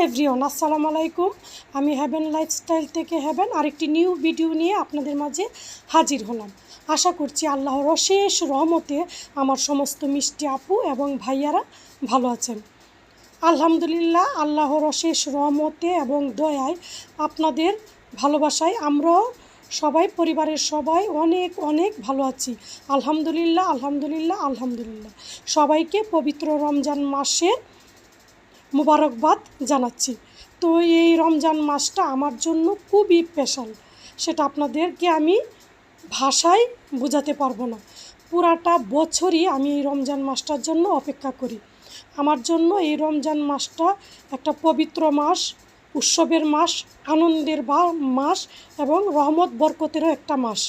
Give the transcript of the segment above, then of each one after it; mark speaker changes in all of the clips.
Speaker 1: Everyone, আসসালামু আলাইকুম। আমি হেভেন লাইফস্টাইল থেকে হেভেন আরেকটি নিউ ভিডিও নিয়ে আপনাদের মাঝে হাজির হলাম। আশা করছি আল্লাহর অশেষ রহমতে আমার সমস্ত মিষ্টি আপু এবং ভাইয়ারা ভালো আছেন। আলহামদুলিল্লাহ, আল্লাহর অশেষ রহমতে এবং দয়ায় আপনাদের ভালোবাসায় আমরাও সবাই, পরিবারের সবাই অনেক অনেক ভালো আছি। আলহামদুলিল্লাহ আলহামদুলিল্লাহ আলহামদুলিল্লাহ। সবাইকে পবিত্র রমজান মাসের মুবারকবাদ জানাচ্ছি। তো এই রমজান মাসটা আমার জন্য খুবই স্পেশাল, সেটা আপনাদেরকে আমি ভাষায় বোঝাতে পারবো না। পুরাটা বছরই আমি এই রমজান মাসটার জন্য অপেক্ষা করি। আমার জন্য এই রমজান মাসটা একটা পবিত্র মাস, উৎসবের মাস, আনন্দের মাস এবং রহমত বরকতেরও একটা মাস।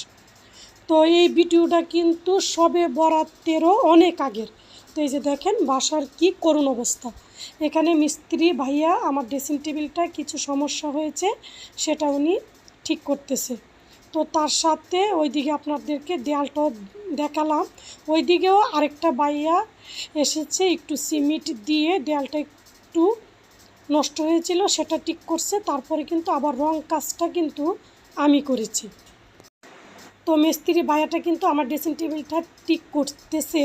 Speaker 1: তো এই ভিডিওটা কিন্তু সবে বরাতেরও অনেক আগের। তো এই যে দেখেন বাসার কি করুণ অবস্থা। এখানে মিস্ত্রি ভাইয়া আমার ড্রেসিং টেবিলটা কিছু সমস্যা হয়েছে, সেটা উনি ঠিক করতেছে। তো তার সাথে ওইদিকে আপনাদেরকে দেয়ালটাও দেখালাম। ওইদিকেও আরেকটা ভাইয়া এসেছে, একটু সিমেন্ট দিয়ে দেয়ালটা একটু নষ্ট হয়েছিল সেটা ঠিক করছে। তারপরে কিন্তু আবার রং কাজটা কিন্তু আমি করেছি। তো মিস্ত্রি ভাইয়াটা কিন্তু আমার ড্রেসিং টেবিলটা ঠিক করতেছে,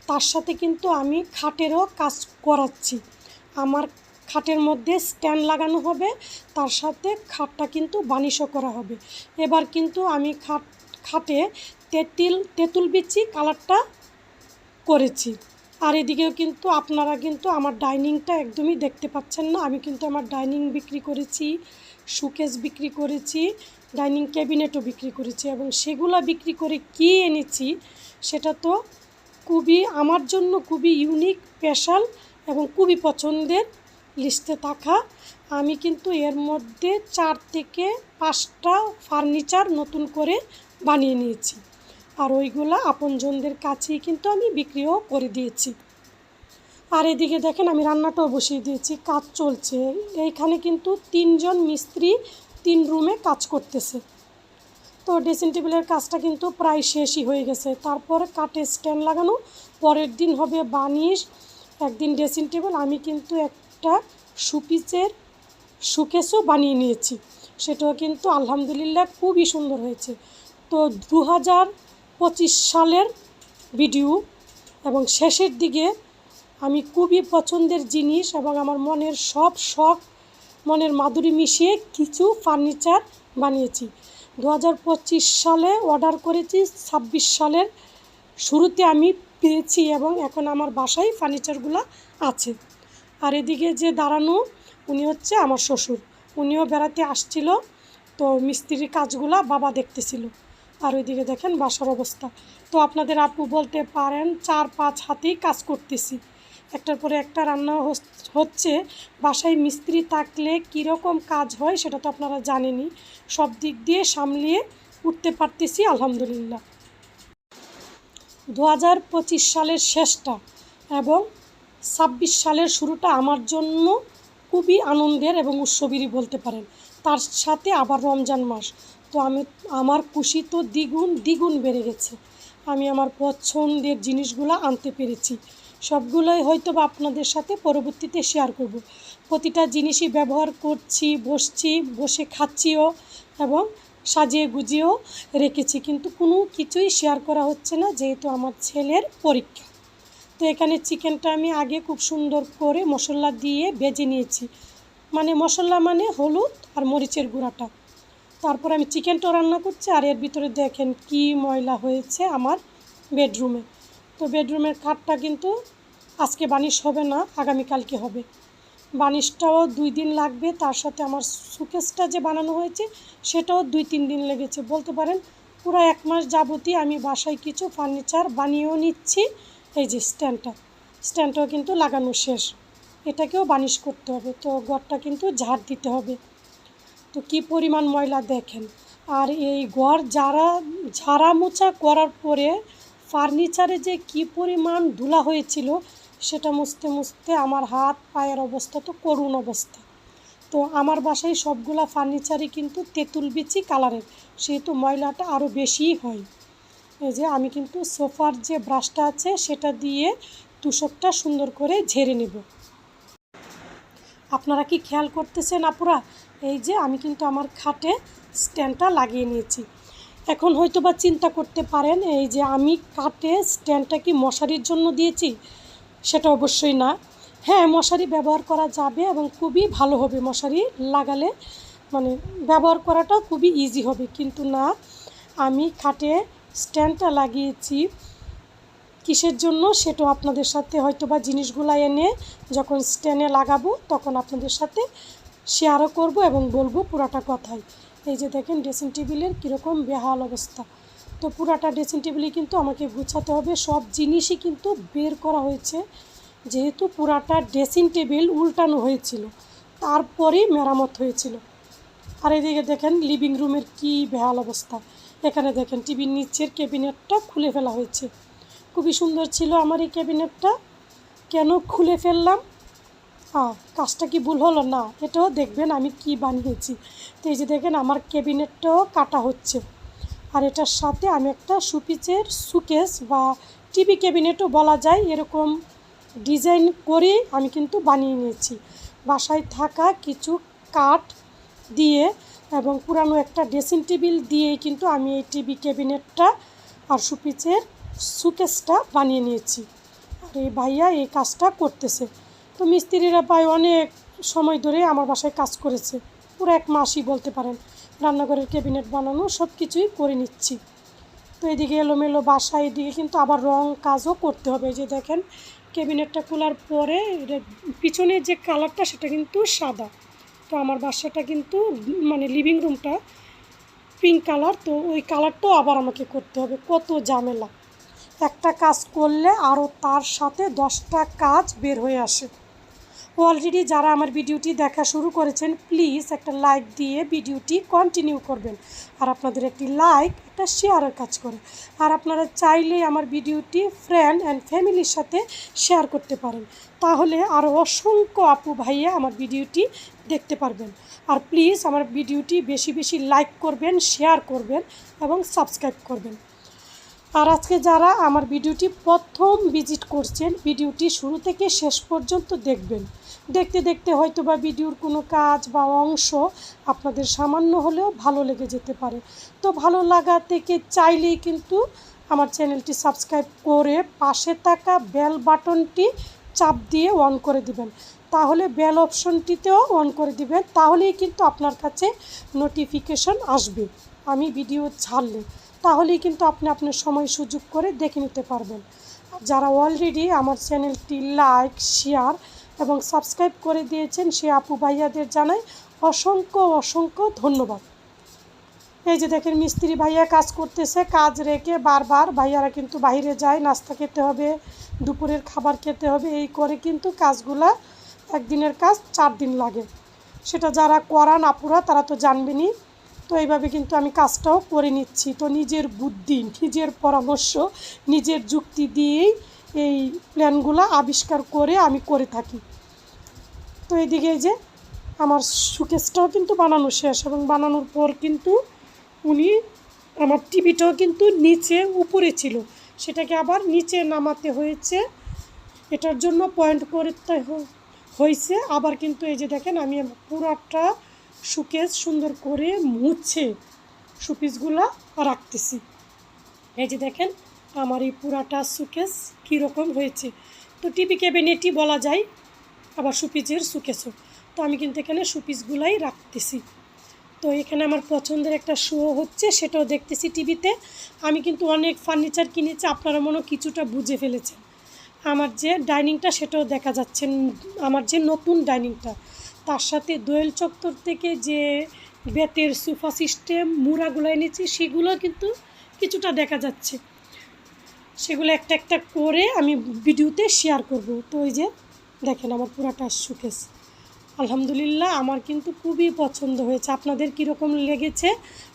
Speaker 1: তার সাথে কিন্তু আমি খাটেরও কাজ করাচ্ছি। আমার খাটের মধ্যে স্ট্যান্ড লাগানো হবে, তার সাথে খাটটা কিন্তু বানিশও করা হবে। এবার কিন্তু আমি খাটে তেঁতুল বিচি কালারটা করেছি। আর এদিকেও কিন্তু আপনারা কিন্তু আমার ডাইনিংটা একদমই দেখতে পাচ্ছেন না। আমি কিন্তু আমার ডাইনিং বিক্রি করেছি, শোকেস বিক্রি করেছি, ডাইনিং ক্যাবিনেটও বিক্রি করেছি, এবং সেগুলো বিক্রি করে কি এনেছি সেটা তো আমার জন্য খুবই ইউনিক, স্পেশাল এবং খুবই পছন্দের লিস্টে থাকা। আমি কিন্তু এর মধ্যে 4 থেকে 5টা ফার্নিচার নতুন করে বানিয়ে নিয়েছি, আর ওইগুলো আপনজনদের কাছেই কিন্তু আমি বিক্রিও করে দিয়েছি। আর এদিকে দেখেন আমি রান্নাটাও বসিয়ে দিয়েছি, কাজ চলছে। এইখানে কিন্তু 3 জন মিস্ত্রি 3 রুমে কাজ করতেছে। তো ড্রেসিং টেবিলের কাজটা কিন্তু প্রায় শেষই হয়ে গেছে। তারপরে কাঠের স্ট্যান্ড লাগানো, পরের দিন হবে বানিশ, একদিন ড্রেসিং টেবিল। আমি কিন্তু একটা শোকেসও বানিয়ে নিয়েছি, সেটাও কিন্তু আলহামদুলিল্লাহ খুবই সুন্দর হয়েছে। তো 2025 সালের ভিডিও এবং শেষের দিকে আমি খুবই পছন্দের জিনিস এবং আমার মনের সব শখ, মনের মাধুরী মিশিয়ে কিছু ফার্নিচার বানিয়েছি। 2025 সালে অর্ডার করেছি, 26 সালের শুরুতে আমি পেয়েছি এবং এখন আমার বাসায় ফার্নিচারগুলো আছে। আর এদিকে যে দাঁড়ানো উনি হচ্ছে আমার শ্বশুর, উনিও বেড়াতে আসছিল। তো মিস্ত্রির কাজগুলো বাবা দেখতেছিল। আর ওইদিকে দেখেন বাসার অবস্থা। তো আপনাদের আপু বলতে পারেন 4-5 হাতেই কাজ করতেছি, একটার পরে একটা রান্না হচ্ছে। বাসায় মিস্ত্রি থাকলে কীরকম কাজ হয় সেটা তো আপনারা জানেনই। সব দিক দিয়ে সামলিয়ে উঠতে পারতেছি আলহামদুলিল্লাহ। 2025 সালের শেষটা এবং 26 সালের শুরুটা আমার জন্য খুবই আনন্দের এবং উৎসবেরই বলতে পারেন। তার সাথে আবার রমজান মাস, তো আমার খুশি তো দ্বিগুণ বেড়ে গেছে। আমি আমার পছন্দের জিনিসগুলো আনতে পেরেছি, সবগুলোই হয়তো বা আপনাদের সাথে পরবর্তীতে শেয়ার করব। প্রতিটা জিনিসই ব্যবহার করছি, বসে খাচ্ছিও এবং সাজিয়ে গুজিয়েও রেখেছি, কিন্তু কোনো কিছুই শেয়ার করা হচ্ছে না যেহেতু আমার ছেলের পরীক্ষা। তো এখানে চিকেনটা আমি আগে খুব সুন্দর করে মশলা দিয়ে ভেজে নিয়েছি, মশলা হলুদ আর মরিচের গুঁড়াটা। তারপর আমি চিকেনটাও রান্না করছি। আর এর ভিতরে দেখেন কি ময়লা হয়েছে আমার বেডরুমে। তো বেডরুমের খাটটা কিন্তু আজকে বানিশ হবে না, আগামীকালকে হবে। বানিশটাও 2 দিন লাগবে, তার সাথে আমার শোকেসটা যে বানানো হয়েছে সেটাও 2-3 দিন লেগেছে। বলতে পারেন পুরো 1 মাস যাবতই আমি বাসায় কিছু ফার্নিচার বানিয়েও নিচ্ছি। এই যে স্ট্যান্ডটাও কিন্তু লাগানো শেষ, এটাকেও বানিশ করতে হবে। তো ঘরটা কিন্তু ঝাড় দিতে হবে। তো কি পরিমাণ ময়লা দেখেন। আর এই ঘর ঝাড়া মোছা করার পরে ফার্নিচারে যে কি পরিমাণ ধুলা হয়েছিল সেটা মুছতে আমার হাত পায়ের অবস্থা তো করুণ অবস্থা। তো আমার বাসায় সবগুলা ফার্নিচারই কিন্তু তেঁতুল বিচি কালারের, সেহেতু ময়লাটা আরও বেশিই হয়। এই যে আমি কিন্তু সোফার যে ব্রাশটা আছে সেটা দিয়ে তুষকটা সুন্দর করে ঝেড়ে নেব। আপনারা কি খেয়াল করতেছেন আপুরা? এই যে আমি কিন্তু আমার খাটে স্ট্যান্ডটা লাগিয়ে নিয়েছি। এখন হয়তো বা চিন্তা করতে পারেন এই যে আমি খাটে স্ট্যান্ডটা কি মশারির জন্য দিয়েছি? সেটা অবশ্যই না। হ্যাঁ, মশারি ব্যবহার করা যাবে এবং খুবই ভালো হবে মশারি লাগালে, মানে ব্যবহার করাটা খুবই ইজি হবে। কিন্তু না, আমি খাটে স্ট্যান্ডটা লাগিয়েছি কিসের জন্য সেটাও আপনাদের সাথে হয়তো বা জিনিসগুলো এনে যখন স্ট্যান্ডে লাগাবো তখন আপনাদের সাথে শেয়ারও করব এবং বলবো পুরাটা কথাই। এই যে দেখেন ড্রেসিং টেবিলের কীরকম বেহাল অবস্থা। তো পুরাটা ড্রেসিং টেবিলই কিন্তু আমাকে গুছাতে হবে, সব জিনিসই কিন্তু বের করা হয়েছে, যেহেতু পুরাটা ড্রেসিং টেবিল উল্টানো হয়েছিল, তারপরেই মেরামত হয়েছিল। আর এদিকে দেখেন লিভিং রুমের কি বেহাল অবস্থা। এখানে দেখেন টিভির নিচের ক্যাবিনেটটা খুলে ফেলা হয়েছে। খুবই সুন্দর ছিল আমার এই ক্যাবিনেটটা, কেন খুলে ফেললাম? কাজটা কি ভুল হলো? না, এটাও দেখবেন আমি কি বানিয়েছি। তো এই যে দেখেন আমার ক্যাবিনেটটাও কাটা হচ্ছে, আর এটার সাথে আমি একটা শোপিসের সুকেস বা টিভি ক্যাবিনেটও বলা যায় এরকম ডিজাইন করে আমি কিন্তু বানিয়ে নিয়েছি বাসায় থাকা কিছু কাঠ দিয়ে এবং পুরানো একটা ড্রেসিং টেবিল দিয়েই কিন্তু আমি এই টিভি ক্যাবিনেটটা আর শোপিসের সুকেসটা বানিয়ে নিয়েছি। আর এই ভাইয়া এই কাজটা করতেছে। তো মিস্ত্রিরা প্রায় অনেক সময় ধরে আমার বাসায় কাজ করেছে, পুরো 1 মাসই বলতে পারেন। রান্নাঘরের ক্যাবিনেট বানানো সব কিছুই করে নিচ্ছি। তো এদিকে এলোমেলো বাসা, এদিকে কিন্তু আবার রং কাজও করতে হবে। এই যে দেখেন ক্যাবিনেটটা খোলার পরে পিছনের যে কালারটা সেটা কিন্তু সাদা। তো আমার বাসাটা কিন্তু মানে লিভিং রুমটা পিঙ্ক কালার, তো ওই কালারটাও আবার আমাকে করতে হবে। কত ঝামেলা! একটা কাজ করলে আরও তার সাথে 10টা কাজ বের হয়ে আসে। অলরেডি যারা আমার ভিডিওটি দেখা শুরু করেছেন প্লিজ একটা লাইক দিয়ে ভিডিওটি কন্টিনিউ করবেন। আর আপনাদের একটি লাইক একটা শেয়ারের কাজ করে। আর আপনারা চাইলে আমার ভিডিওটি ফ্রেন্ড অ্যান্ড ফ্যামিলির সাথে শেয়ার করতে পারেন, তাহলে আরও অসংখ্য আপু ভাইয়া আমার ভিডিওটি দেখতে পারবেন। আর প্লিজ আমার ভিডিওটি বেশি বেশি লাইক করবেন, শেয়ার করবেন এবং সাবস্ক্রাইব করবেন। আর আজকে যারা আমার ভিডিওটি প্রথম ভিজিট করছেন ভিডিওটি শুরু থেকে শেষ পর্যন্ত দেখবেন। দেখতে দেখতে হয়তো বা ভিডিওর কোনো কাজ বা অংশ আপনাদের সামান্য হলেও ভালো লেগে যেতে পারে। তো ভালো লাগা থেকে চাইলেই কিন্তু আমার চ্যানেলটি সাবস্ক্রাইব করে পাশে থাকা বেল বাটনটি চাপ দিয়ে অন করে দিবেন। তাহলে বেল অপশনটিতেও অন করে দিবেন, তাহলেই কিন্তু আপনার কাছে নোটিফিকেশন আসবে আমি ভিডিও ছাড়লে। তাহলেই কিন্তু আপনি আপনার সময় সুযোগ করে দেখে নিতে পারবেন। যারা অলরেডি আমার চ্যানেলটি লাইক, শেয়ার এবং সাবস্ক্রাইব করে দিয়েছেন সে আপু ভাইয়াদের জানাই অসংখ্য অসংখ্য ধন্যবাদ। এই যে দেখেন মিস্ত্রি ভাইয়া কাজ করতেছে, কাজ রেখে বারবার ভাইয়ারা কিন্তু বাইরে যায়, নাস্তা খেতে হবে, দুপুরের খাবার খেতে হবে, এই করে কিন্তু কাজগুলা একদিনের কাজ 4 দিন লাগে। সেটা যারা করান আপুরা তারা তো জানবেনই। তো এইভাবে কিন্তু আমি কাজটাও করে নিচ্ছি। তো নিজের বুদ্ধি, নিজের পরামর্শ, নিজের যুক্তি দিয়েই এই প্ল্যানগুলো আবিষ্কার করে আমি করে থাকি। তো এইদিকে এই যে আমার শোকেসটাও কিন্তু বানানো শেষ, এবং বানানোর পর কিন্তু উনি আমার টিভিটাও কিন্তু নিচে উপরে ছিল, সেটাকে আবার নিচে নামাতে হয়েছে। এটার জন্য পয়েন্ট করতে হয়েছে। আবার কিন্তু এই যে দেখেন আমি পুরাটা শোকেস সুন্দর করে মুছে শোপিসগুলো রাখতেছি। এই যে দেখেন আমার এই পুরাটা শোকেস কীরকম হয়েছে। তো টিভি ক্যাবিনেটই বলা যায়, আবার শোপিসের শোকেসও। তো আমি কিন্তু এখানে শোপিসগুলাই রাখতেছি। তো এখানে আমার পছন্দের একটা শো হচ্ছে, সেটাও দেখতেছি টিভিতে। আমি কিন্তু অনেক ফার্নিচার কিনেছি, আপনারা মনে কিছুটা বুঝে ফেলেছেন। আমার যে ডাইনিংটা সেটাও দেখা যাচ্ছে, আমার যে নতুন ডাইনিংটা, তার সাথে দোয়েল চত্বর থেকে যে বেতের সোফা সিস্টেম মুড়াগুলো এনেছি সেগুলো কিন্তু কিছুটা দেখা যাচ্ছে। সেগুলো একটা একটা করে আমি ভিডিওতে শেয়ার করব। তো ওই যে দেখেন আমার পুরাটা শোকেস আলহামদুলিল্লাহ আমার কিন্তু খুবই পছন্দ হয়েছে। আপনাদের কীরকম লেগেছে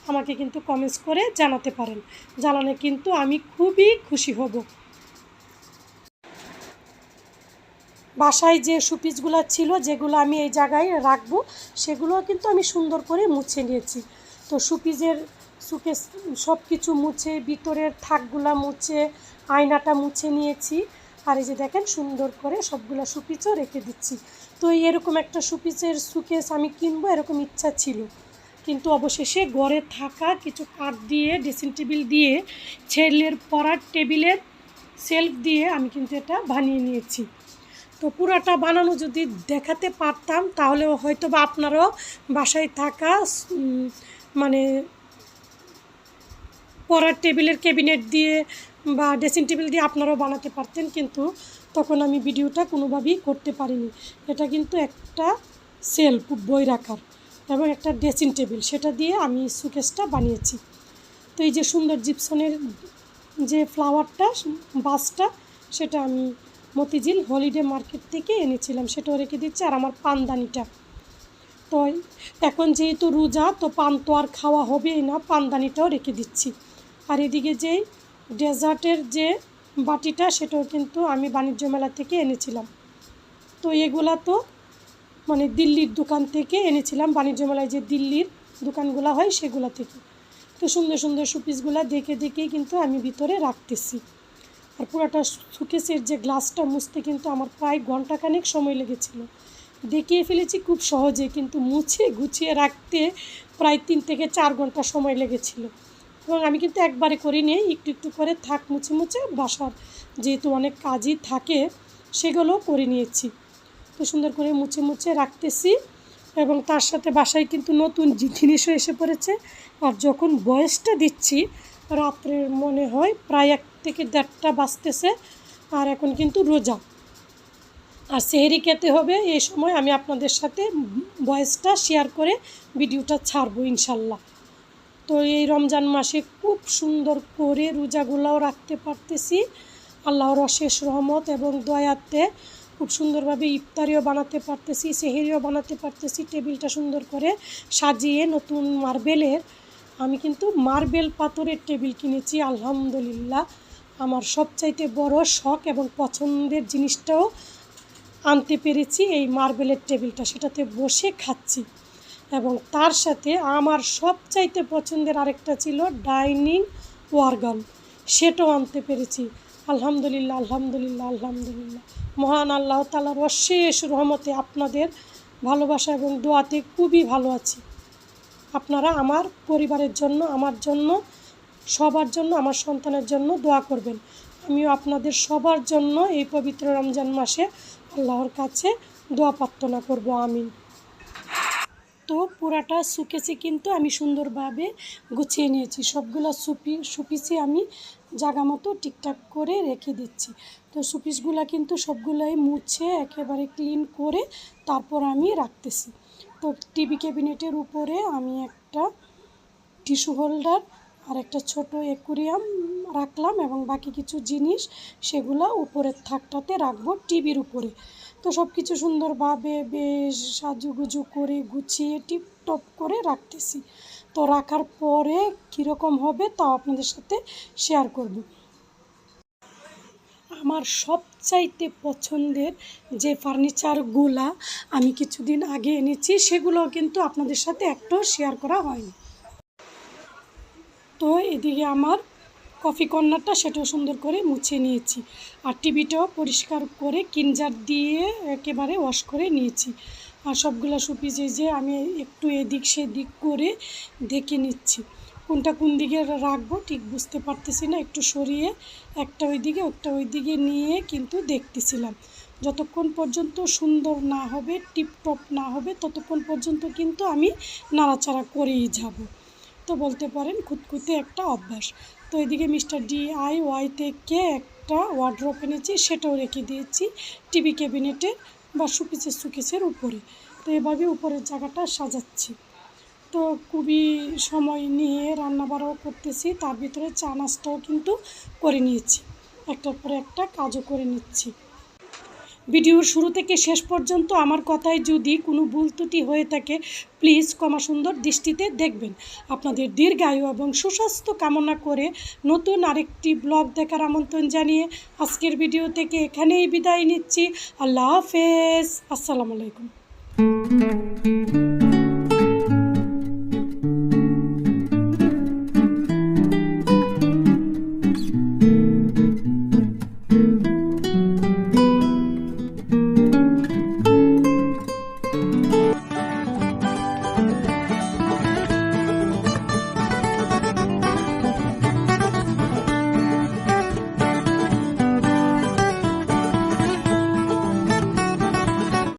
Speaker 1: আমাকে কিন্তু কমেন্টস করে জানাতে পারেন, জানালে কিন্তু আমি খুবই খুশি হব। বাসায় যে শোপিসগুলো ছিল যেগুলো আমি এই জায়গায় রাখবো সেগুলোও কিন্তু আমি সুন্দর করে মুছে নিয়েছি। তো শোপিসের শোকেস সব কিছু মুছে, ভিতরের থাকগুলা মুছে, আয়নাটা মুছে নিয়েছি। আর এই যে দেখেন সুন্দর করে সবগুলো শোপিসও রেখে দিচ্ছি। তো এরকম একটা শোপিসের শোকেস আমি কিনবো এরকম ইচ্ছা ছিল, কিন্তু অবশেষে ঘরে থাকা কিছু কাঠ দিয়ে, ড্রেসিং টেবিল দিয়ে, ছেলের পড়ার টেবিলের সেলফ দিয়ে আমি কিন্তু এটা বানিয়ে নিয়েছি। তো পুরাটা বানানো যদি দেখাতে পারতাম তাহলে হয়তো বা আপনারাও বাসায় থাকা মানে পড়ার টেবিলের ক্যাবিনেট দিয়ে বা ড্রেসিং টেবিল দিয়ে আপনারাও বানাতে পারতেন, কিন্তু তখন আমি ভিডিওটা কোনোভাবেই করতে পারিনি। এটা কিন্তু একটা সেলফ বই রাখার এবং একটা ড্রেসিং টেবিল, সেটা দিয়ে আমি শোকেসটা বানিয়েছি। তো এই যে সুন্দর জিপসনের যে ফ্লাওয়ারটা বাসটা, সেটা আমি মতিঝিল হলিডে মার্কেট থেকে এনেছিলাম, সেটাও রেখে দিচ্ছি। আর আমার পানদানিটা, তো এখন যেহেতু রোজা, তো পান তো আর খাওয়া হবেই না, পানদানিটাও রেখে দিচ্ছি। আর এদিকে যেই ডেজার্টের যে বাটিটা, সেটাও কিন্তু আমি বাণিজ্য মেলা থেকে এনেছিলাম। তো এগুলা তো মানে দিল্লির দোকান থেকে এনেছিলাম, বাণিজ্য মেলায় যে দিল্লির দোকানগুলো হয় সেগুলো থেকে। তো সুন্দর সুন্দর শোপিসগুলো দেখে দেখেই কিন্তু আমি ভিতরে রাখতেছি। আর পুরোটা শোকেসের যে গ্লাসটা মুছতে কিন্তু আমার প্রায় ঘন্টাখানেক সময় লেগেছিল। দেখিয়ে ফেলেছি খুব সহজে, কিন্তু মুছে গুছিয়ে রাখতে প্রায় 3 থেকে 4 ঘন্টা সময় লেগেছিল। এবং আমি কিন্তু একবারে করিনি, একটু একটু করে থাক মুছে মুছে বাসার যেহেতু অনেক কাজই থাকে সেগুলো করে নিয়েছি। তো সুন্দর করে মুছে মুছে রাখতেছি। এবং তার সাথে বাসায় কিন্তু নতুন জিনিসও এসে পড়েছে। আর যখন বয়সটা দিচ্ছি রাত্রের মনে হয় প্রায় 1 থেকে 1.5টা বাজতেছে। আর এখন কিন্তু রোজা আর সেহরি খেতে হবে, এই সময় আমি আপনাদের সাথে ভয়েসটা শেয়ার করে ভিডিওটা ছাড়বো ইনশাল্লাহ। তো এই রমজান মাসে খুব সুন্দর করে রোজাগুলোও রাখতে পারতেছি আল্লাহর অশেষ রহমত এবং দয়াতে। খুব সুন্দরভাবে ইফতারিও বানাতে পারতেছি, সেহরিও বানাতে পারতেছি। টেবিলটা সুন্দর করে সাজিয়ে নতুন মার্বেলের, আমি কিন্তু মার্বেল পাথরের টেবিল কিনেছি আলহামদুলিল্লাহ। আমার সবচাইতে বড় শখ এবং পছন্দের জিনিসটাও আনতে পেরেছি, এই মার্বেলের টেবিলটা, সেটাতে বসে খাচ্ছি। এবং তার সাথে আমার সবচাইতে পছন্দের আরেকটা ছিল ডাইনিং ওয়ার্গান, সেটাও আনতে পেরেছি আলহামদুলিল্লাহ আলহামদুলিল্লাহ আলহামদুলিল্লাহ। মহান আল্লাহ তাআলার অশেষ রহমতে আপনাদের ভালোবাসা এবং দোয়াতে খুবই ভালো আছি। আপনারা আমার পরিবারের জন্য, আমার জন্য, সবার জন্য, আমার সন্তানের জন্য দোয়া করবেন। আমিও আপনাদের সবার জন্য এই পবিত্র রমজান মাসে আল্লাহর কাছে দোয়া প্রার্থনা করব, আমিন। তো পুরাটা শোকেসে কিন্তু আমি সুন্দরভাবে গুছিয়ে নিয়েছি, সবগুলো শোপিসে আমি জায়গা মতো ঠিকঠাক করে রেখে দিচ্ছি। তো শোপিসগুলো কিন্তু সবগুলোই মুছে একেবারে ক্লিন করে তারপর আমি রাখতেছি। তো টিভি ক্যাবিনেটের উপরে আমি একটা টিস্যু হোল্ডার আর একটা ছোট অ্যাকুরিয়াম রাখলাম এবং বাকি কিছু জিনিস সেগুলো উপরের থাকটাতে রাখবো টিভির উপরে। তো সব কিছু সুন্দরভাবে বেশ সাজুগুজু করে গুছিয়ে টিপটপ করে রাখতেছি। তো রাখার পরে কীরকম হবে তাও আপনাদের সাথে শেয়ার করব। আমার সবচাইতে পছন্দের যে ফার্নিচারগুলা আমি কিছুদিন আগে এনেছি, সেগুলোও কিন্তু আপনাদের সাথে একটাও শেয়ার করা হয়নি। তো এদিকে আমার কফি কর্নারটা, সেটাও সুন্দর করে মুছে নিয়েছি। আর টিভিটাও পরিষ্কার করে ক্লিনজার দিয়ে একেবারে ওয়াশ করে নিয়েছি। আর সবগুলো শোপিসে যে আমি একটু এদিক সেদিক করে দেখে নিচ্ছি কোনটা কোন দিকে রাখবো, ঠিক বুঝতে পারতেছি না। একটু সরিয়ে একটা ওইদিকে একটা ওইদিকে নিয়ে কিন্তু দেখতেছিলাম। যতক্ষণ পর্যন্ত সুন্দর না হবে, টিপটপ না হবে, ততক্ষণ পর্যন্ত কিন্তু আমি নাড়াচাড়া করেই যাব। তো বলতে পারেন খুঁতখুঁতে একটা অভ্যাস। তো এদিকে মিস্টার DIY থেকে একটা ওয়ার্ড্রপ এনেছি, সেটাও রেখে দিয়েছি টিভি ক্যাবিনেটে বা শোকেসের উপরে। তো এভাবে উপরের জায়গাটা সাজাচ্ছি। তো খুবই সময় নিয়ে রান্নাবাড়াও করতেছি, তার ভিতরে চা নাস্তাও কিন্তু করে নিয়েছি, একটার পরে একটা কাজও করে নিচ্ছি। ভিডিওর শুরু থেকে শেষ পর্যন্ত আমার কথায় যদি কোনো ভুল ত্রুটি হয়ে থাকে প্লিজ ক্ষমা সুন্দর দৃষ্টিতে দেখবেন। আপনাদের দীর্ঘায়ু এবং সুস্বাস্থ্য কামনা করে নতুন আরেকটি ব্লগ দেখার আমন্ত্রণ জানিয়ে আজকের ভিডিও থেকে এখানেই বিদায় নিচ্ছি। আল্লাহ হাফেজ, আসসালামু আলাইকুম।